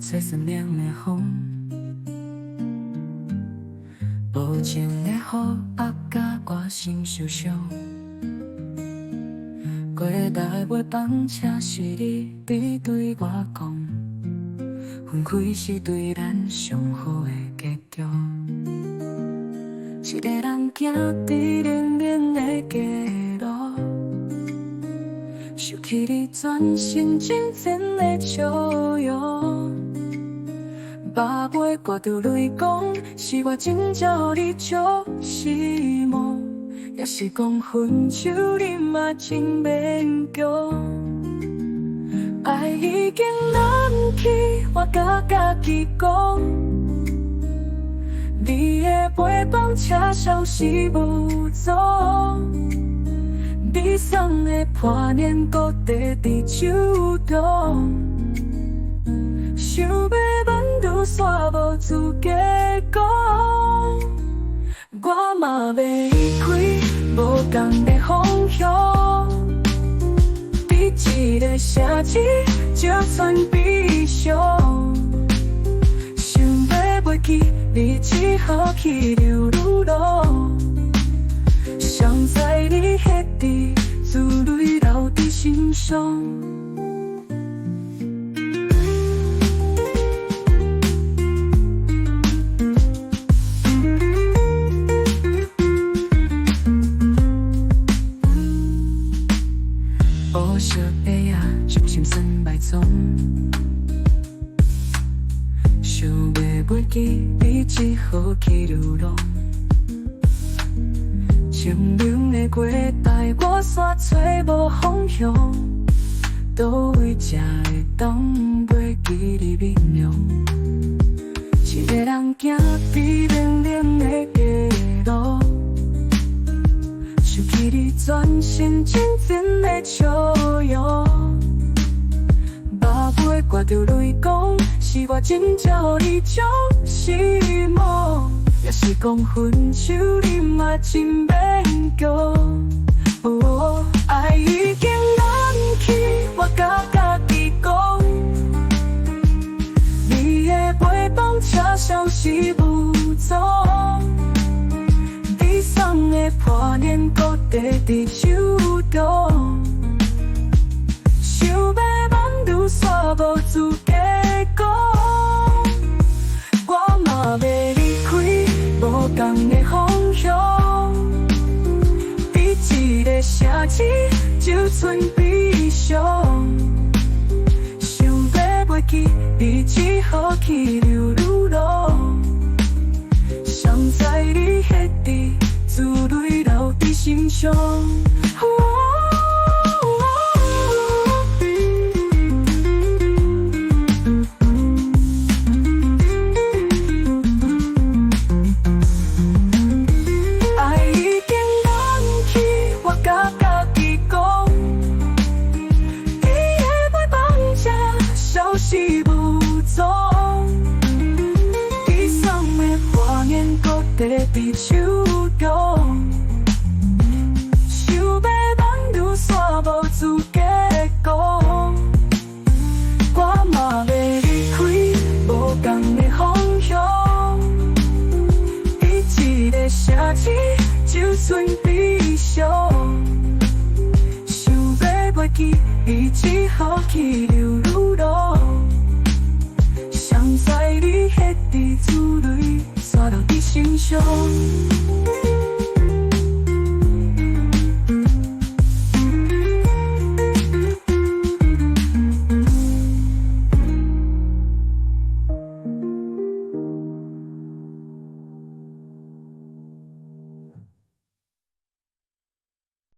吹思念的风，无情的雨压甲我心受伤。过台的尾班车是你对我讲，分开是对咱上好的结局。一个人行伫冷冷的街路，想起你全身真真的笑容。把尾挂着泪讲，是我真叫你足失望，也是讲分手你嘛真勉强。爱已经难去，我甲家己讲，你的陪伴车消失无踪，你送的破念搁在伫手中，想要挽留煞无资格讲，我嘛袂离开无同的方向，伫一个城市就算悲伤，想要袂记你只好去流浪，想在你迄滴珠泪流伫心上。黑色的夜，深深酸歹踪，想要袂记你，只好去流浪。清凉的过台，我煞找无方向，倒位才会当袂记你面容？一个人行伫冷冷的街路，想起你全身真真的笑容，把尾挂着泪讲，是我真叫你足失望，也是讲分手你嘛真勉强。爱已经难去，我甲家己讲，你的陪伴车消失无踪，你送的破念搁在伫手中，想要挽留煞无资格讲，我嘛袂离开无同的方向，伫一个城市就算悲伤，想要袂记你只好去流浪，想在你迄滴珠泪流伫心上。爱已经难去，我甲家己讲，你的陪伴车消失无踪，你送的破念搁在伫手中，想要挽留煞无资格讲，我嘛袂离开无同的方向，伫一个城市就算悲伤，想要袂记你只好去流浪，想在你迄滴珠泪洒落伫心上。